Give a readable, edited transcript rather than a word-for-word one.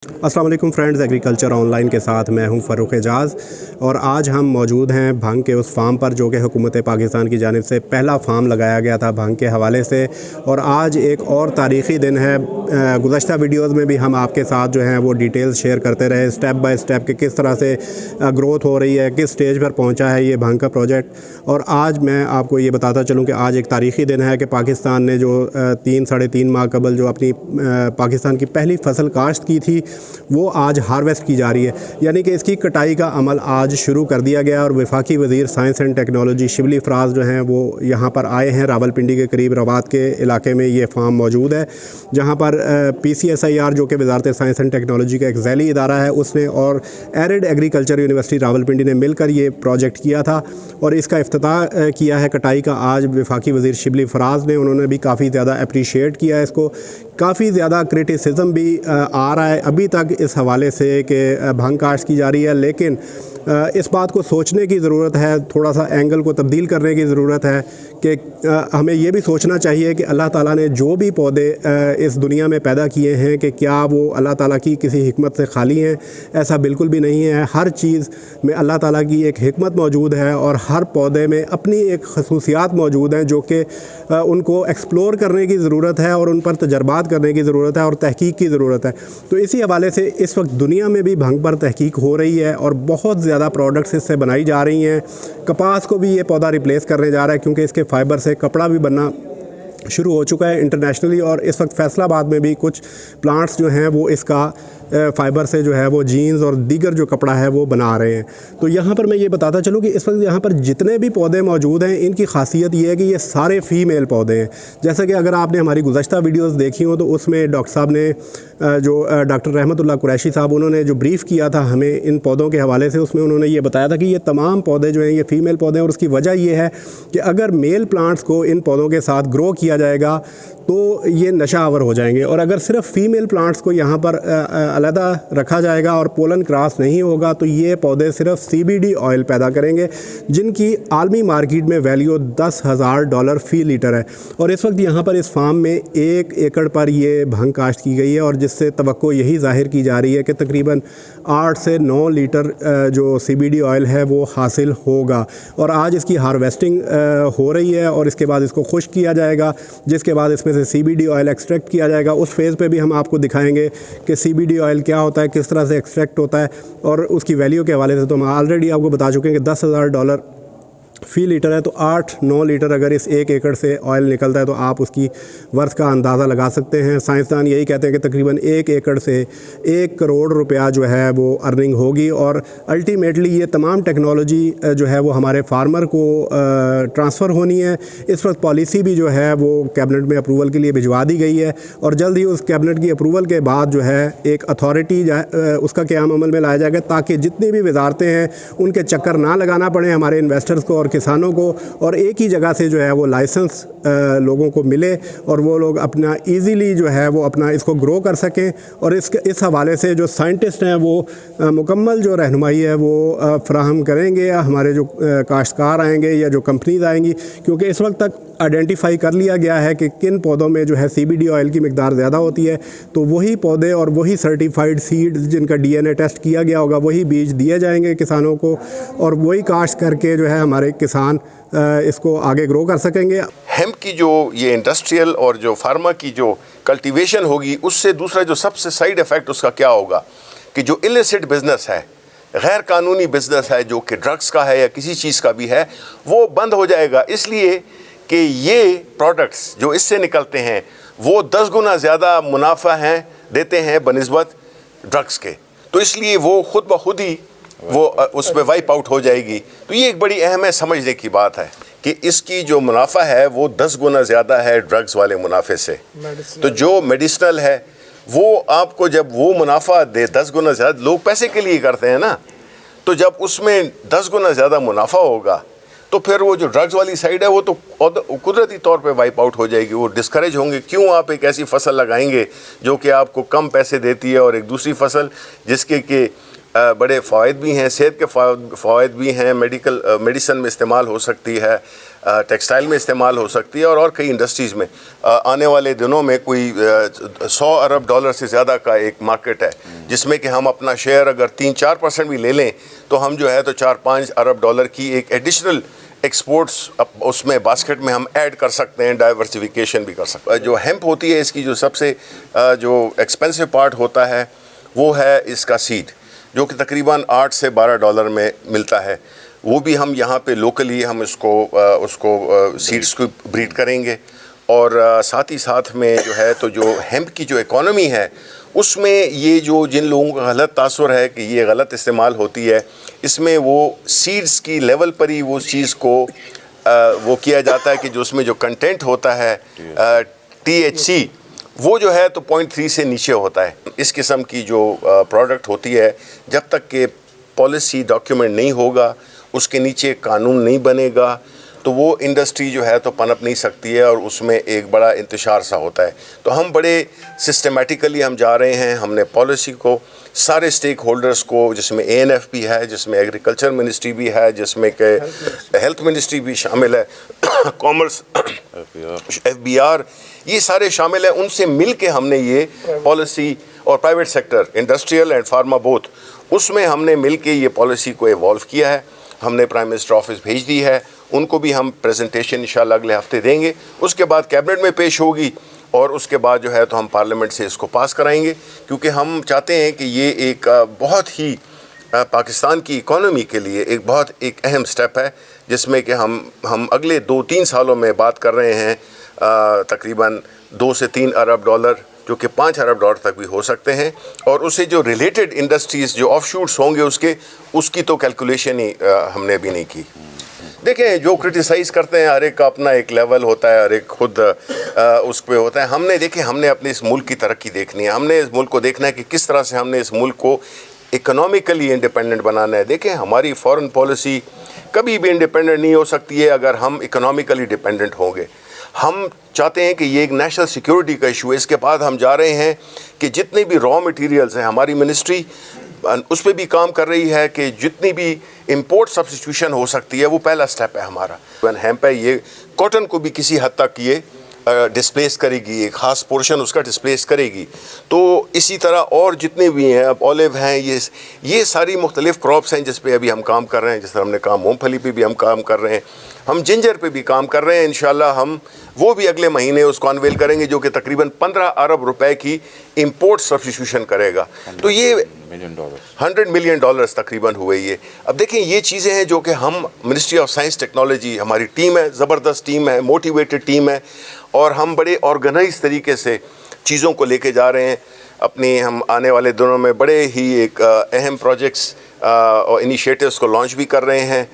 अस्सलाम वालेकुम friends, agriculture online के साथ मैं हूं फ़ारूक एजाज़ और आज हम मौजूद हैं भंग के उस फार्म पर जो कि हुकूमत पाकिस्तान की जानिब से पहला फार्म लगाया गया था भंग के हवाले से। और आज एक और तारीख़ी दिन है। गुज़श्ता वीडियोज़ में भी हम आपके साथ जो हैं वो डिटेल्स शेयर करते रहे स्टेप बाय स्टेप कि किस तरह से ग्रोथ हो रही है, किस स्टेज पर पहुँचा है ये भंग का प्रोजेक्ट। और आज मैं आपको ये बताता चलूँ कि आज एक तारीख़ी दिन है कि पाकिस्तान ने जो 3-3.5 माह कबल जो अपनी पाकिस्तान की पहली फसल काश्त की थी वो आज हार्वेस्ट की जा रही है, यानी कि इसकी कटाई का अमल आज शुरू कर दिया गया। और वफाकी वज़ीर साइंस एंड टेक्नोलॉजी शिबली फ़राज जो हैं वो यहाँ पर आए हैं। रावलपिंडी के करीब रवात के इलाके में ये फार्म मौजूद है, जहाँ पर PCSIR जो कि वज़ारत साइंस एंड टेक्नोलॉजी का एक ज़ैली इदारा है उसने और एरिड एग्रीकल्चर यूनिवर्सिटी रावलपिंडी ने मिलकर ये प्रोजेक्ट किया था और इसका इफ्तिताह किया है कटाई का आज वफाकी वज़ीर शिबली फ़राज ने। उन्होंने भी काफ़ी ज़्यादा अप्रीशिएट किया है इसको। काफ़ी ज़्यादा क्रिटिसिज्म भी आ रहा है अभी तक इस हवाले से कि भंग काश्त की जा रही है, लेकिन इस बात को सोचने की ज़रूरत है, थोड़ा सा एंगल को तब्दील करने की ज़रूरत है कि हमें ये भी सोचना चाहिए कि अल्लाह ताला ने जो भी पौधे इस दुनिया में पैदा किए हैं कि क्या वो अल्लाह ताला की किसी हिकमत से खाली हैं। ऐसा बिल्कुल भी नहीं है। हर चीज़ में अल्लाह ताला की एक हिकमत मौजूद है और हर पौधे में अपनी एक खसूसियात मौजूद हैं जो कि उनको एक्सप्लोर करने की ज़रूरत है और उन पर तजर्बात करने की ज़रूरत है और तहकीक की ज़रूरत है। तो इसी हवाले से इस वक्त दुनिया में भी भंग पर तहकीक हो रही है और बहुत ज़्यादा प्रोडक्ट्स इससे बनाई जा रही हैं। कपास को भी ये पौधा रिप्लेस करने जा रहा है क्योंकि इसके फाइबर से कपड़ा भी बनना शुरू हो चुका है इंटरनेशनली। और इस वक्त फैसलाबाद में भी कुछ प्लांट्स जो हैं वो इसका फ़ाइबर से जो है वो जीन्स और दीगर जो कपड़ा है वो बना रहे हैं। तो यहाँ पर मैं ये बताता चलूँ कि इस वक्त यहाँ पर जितने भी पौधे मौजूद हैं इनकी खासियत ये है कि ये सारे फ़ीमेल पौधे हैं। जैसा कि अगर आपने हमारी गुज़श्ता वीडियोज़ देखी हो तो उसमें डॉक्टर साहब ने जो डॉक्टर रहमतुल्लाह कुरैशी साहब उन्होंने जो ब्रीफ़ किया था हमें इन पौधों के हवाले से, उसमें उन्होंने ये बताया था कि ये तमाम पौधे जो हैं ये फ़ीमेल पौधे हैं। और उसकी वजह ये है कि अगर मेल प्लांट्स को इन पौधों के साथ ग्रो किया जाएगा तो ये नशा आवर हो जाएंगे, और अगर सिर्फ फ़ीमेल प्लांट्स को यहाँ पर अलहदा रखा जाएगा और पोलन क्रॉस नहीं होगा तो ये पौधे सिर्फ CBD ऑयल पैदा करेंगे जिनकी आलमी मार्केट में वैल्यू $10,000 फ़ी लीटर है। और इस वक्त यहाँ पर इस फार्म में 1 एकड़ पर ये भंग काश्त की गई है और जिससे तवक्को यही ज़ाहिर की जा रही है कि तकरीबन 8 से 9 लीटर जो CBD ऑयल है वो हासिल होगा। और आज इसकी हार्वेस्टिंग हो रही है और इसके बाद इसको खुश्क किया जाएगा, जिसके बाद इसमें से CBD ऑयल एक्सट्रैक्ट किया जाएगा। उस फेज़ पे भी हम आपको दिखाएंगे कि CBD ऑयल क्या होता है, किस तरह से एक्सट्रैक्ट होता है और उसकी वैल्यू के हवाले से तो हम ऑलरेडी आपको बता चुके हैं कि $10,000 फ़ी लीटर है। तो 8-9 लीटर अगर इस 1 एकड़ से ऑयल निकलता है तो आप उसकी वर्थ का अंदाज़ा लगा सकते हैं। साइंसदान यही कहते हैं कि तकरीबन 1 एकड़ से 1 करोड़ रुपया जो है वो अर्निंग होगी। और अल्टीमेटली ये तमाम टेक्नोलॉजी जो है वो हमारे फार्मर को ट्रांसफ़र होनी है। इस वक्त पॉलिसी भी जो है वो कैबिनेट में अप्रूवल के लिए भिजवा दी गई है और जल्द ही उस कैबिनेट की अप्रूवल के बाद जो है एक अथॉरिटी उसका क़याम अमल में लाया जाएगा ताकि जितनी भी वजारतें हैं उनके चक्कर ना लगाना पड़े हमारे इन्वेस्टर्स को और किसानों को, और एक ही जगह से जो है वो लाइसेंस लोगों को मिले और वो लोग अपना इजीली जो है वो अपना इसको ग्रो कर सकें। और इस हवाले से जो साइंटिस्ट हैं वो मुकम्मल जो रहनुमाई है वो फ़राहम करेंगे या हमारे जो काश्तकार आएंगे या जो कंपनीज आएंगी, क्योंकि इस वक्त तक आइडेंटिफाई कर लिया गया है कि किन पौधों में जो है CBD ऑयल की मिकदार ज़्यादा होती है। तो वही पौधे और वही सर्टिफाइड सीड जिनका DNA टेस्ट किया गया होगा वही बीज दिए जाएंगे किसानों को और वही काश्त करके जो है हमारे किसान इसको आगे ग्रो कर सकेंगे। हेम्प की जो ये इंडस्ट्रियल और जो फार्मा की जो कल्टीवेशन होगी उससे दूसरा जो सबसे साइड इफ़ेक्ट उसका क्या होगा कि जो इलिसिट बिज़नेस है, गैर कानूनी बिज़नेस है जो कि ड्रग्स का है या किसी चीज़ का भी है, वो बंद हो जाएगा। इसलिए कि ये प्रोडक्ट्स जो इससे निकलते हैं वो 10 गुना ज़्यादा मुनाफा देते हैं बनिस्बत ड्रग्स के, तो इसलिए वो खुद ब खुद ही वो उस पर वाइप आउट हो जाएगी। तो ये एक बड़ी अहम है समझने की बात है कि इसकी जो मुनाफा है वो 10 गुना ज़्यादा है ड्रग्स वाले मुनाफे से। तो जो मेडिसिनल है वो आपको जब वो मुनाफा दे 10 गुना ज़्यादा, लोग पैसे के लिए करते हैं ना, तो जब उसमें 10 गुना ज़्यादा मुनाफा होगा तो फिर वो जो ड्रग्स वाली साइड है वो तो कुदरती तौर पे वाइप आउट हो जाएगी। वो डिस्करेज होंगे। क्यों आप एक ऐसी फसल लगाएंगे जो कि आपको कम पैसे देती है और एक दूसरी फसल जिसके कि बड़े फ़ायदे भी हैं, सेहत के फ़ायदे भी हैं, मेडिसिन में इस्तेमाल हो सकती है, ٹیکسٹائل میں استعمال ہو سکتی ہے اور کئی انڈسٹریز میں آنے والے دنوں میں کوئی $100 ارب سے زیادہ کا ایک مارکیٹ ہے جس میں کہ ہم اپنا شیئر اگر 3-4% بھی لے لیں تو ہم جو ہے تو $4-5 ارب کی ایک ایڈیشنل ایکسپورٹس اس میں باسکٹ میں ہم ایڈ کر سکتے ہیں، ڈائیورسیفیکیشن بھی کر سکتے ہیں۔ جو ہیمپ ہوتی ہے اس کی جو سب سے جو ایکسپینسو پارٹ ہوتا ہے وہ ہے اس کا سیڈ، جو کہ تقریباً $8 سے $12 میں ملتا ہے۔ وہ بھی ہم یہاں پہ لوکلی ہم اس کو سیڈس کو بریڈ کریں گے، اور ساتھ ہی ساتھ میں جو ہے تو جو ہیمپ کی جو اکانومی ہے اس میں یہ جو جن لوگوں کا غلط تاثر ہے کہ یہ غلط استعمال ہوتی ہے، اس میں وہ سیڈز کی لیول پر ہی وہ چیز کو وہ کیا جاتا ہے کہ جو اس میں جو کنٹینٹ ہوتا ہے THC وہ جو ہے تو 0.3 سے نیچے ہوتا ہے۔ اس قسم کی جو پروڈکٹ ہوتی ہے جب تک کہ پالیسی ڈاکیومنٹ نہیں ہوگا، اس کے نیچے قانون نہیں بنے گا، تو وہ انڈسٹری جو ہے تو پنپ نہیں سکتی ہے اور اس میں ایک بڑا انتشار سا ہوتا ہے۔ تو ہم بڑے سسٹمیٹیکلی ہم جا رہے ہیں، ہم نے پالیسی کو سارے سٹیک ہولڈرز کو، جس میں ANF بھی ہے، جس میں ایگریکلچر منسٹری بھی ہے، جس میں کہ ہیلتھ منسٹری بھی شامل ہے، کامرس FBR، یہ سارے شامل ہیں، ان سے مل کے ہم نے یہ پالیسی، اور private sector industrial and pharma both, اس میں ہم نے مل کے یہ پالیسی کو ایوالو کیا ہے۔ ہم نے پرائم منسٹر آفس بھیج دی ہے، ان کو بھی ہم پریزنٹیشن انشاءاللہ اگلے ہفتے دیں گے، اس کے بعد کیبنٹ میں پیش ہوگی اور اس کے بعد جو ہے تو ہم پارلیمنٹ سے اس کو پاس کرائیں گے، کیونکہ ہم چاہتے ہیں کہ یہ ایک بہت ہی پاکستان کی اکانومی کے لیے ایک اہم سٹیپ ہے، جس میں کہ ہم اگلے 2-3 سالوں میں بات کر رہے ہیں تقریباً $2 سے $3 ارب، جو کہ $5 ارب تک بھی ہو سکتے ہیں، اور اسے جو ریلیٹڈ انڈسٹریز جو آف شوٹس ہوں گے اس کی تو کیلکولیشن ہی ہم نے ابھی نہیں کی۔ دیکھیں، جو کرٹیسائز کرتے ہیں ہر ایک کا اپنا ایک لیول ہوتا ہے، ہر ایک خود اس پہ ہوتا ہے۔ ہم نے اپنے اس ملک کی ترقی دیکھنی ہے، ہم نے اس ملک کو دیکھنا ہے کہ کس طرح سے ہم نے اس ملک کو اکنامیکلی انڈیپینڈنٹ بنانا ہے۔ دیکھیں، ہماری فارن پالیسی کبھی بھی انڈیپینڈنٹ نہیں ہو سکتی ہے اگر ہم اکنامیکلی ڈیپینڈنٹ ہوں گے۔ ہم چاہتے ہیں کہ یہ ایک نیشنل سیکیورٹی کا ایشو ہے۔ اس کے بعد ہم جا رہے ہیں کہ جتنے بھی را مٹیریلز ہیں، ہماری منسٹری اس پہ بھی کام کر رہی ہے کہ جتنی بھی امپورٹ سبسٹیٹیوشن ہو سکتی ہے، وہ پہلا سٹیپ ہے ہمارا۔ ہیمپ ہے، یہ کاٹن کو بھی کسی حد تک یہ ڈسپلیس کرے گی، ایک خاص پورشن اس کا ڈسپلیس کرے گی۔ تو اسی طرح اور جتنے بھی ہیں، اب اولیو ہیں، یہ ساری مختلف کراپس ہیں جس پہ ابھی ہم کام کر رہے ہیں۔ جس طرح ہم نے کہا مونگ پھلی پہ بھی ہم کام کر رہے ہیں، ہم جنجر پہ بھی کام کر رہے ہیں۔ انشاءاللہ ہم وہ بھی اگلے مہینے اس کو انویل کریں گے، جو کہ تقریباً $15 ارب کی امپورٹ سبسٹیٹیوشن کرے گا۔ تو یہ $100 ملین تقریباً ہوئے یہ۔ اب دیکھیں، یہ چیزیں ہیں جو کہ ہم منسٹری آف سائنس ٹیکنالوجی، ہماری ٹیم ہے، زبردست ٹیم ہے، موٹیویٹڈ ٹیم ہے، اور ہم بڑے آرگنائز طریقے سے چیزوں کو لے کے جا رہے ہیں۔ ہم آنے والے دنوں میں بڑے ہی ایک اہم پروجیکٹس اور انیشیٹوز کو لانچ بھی کر رہے ہیں،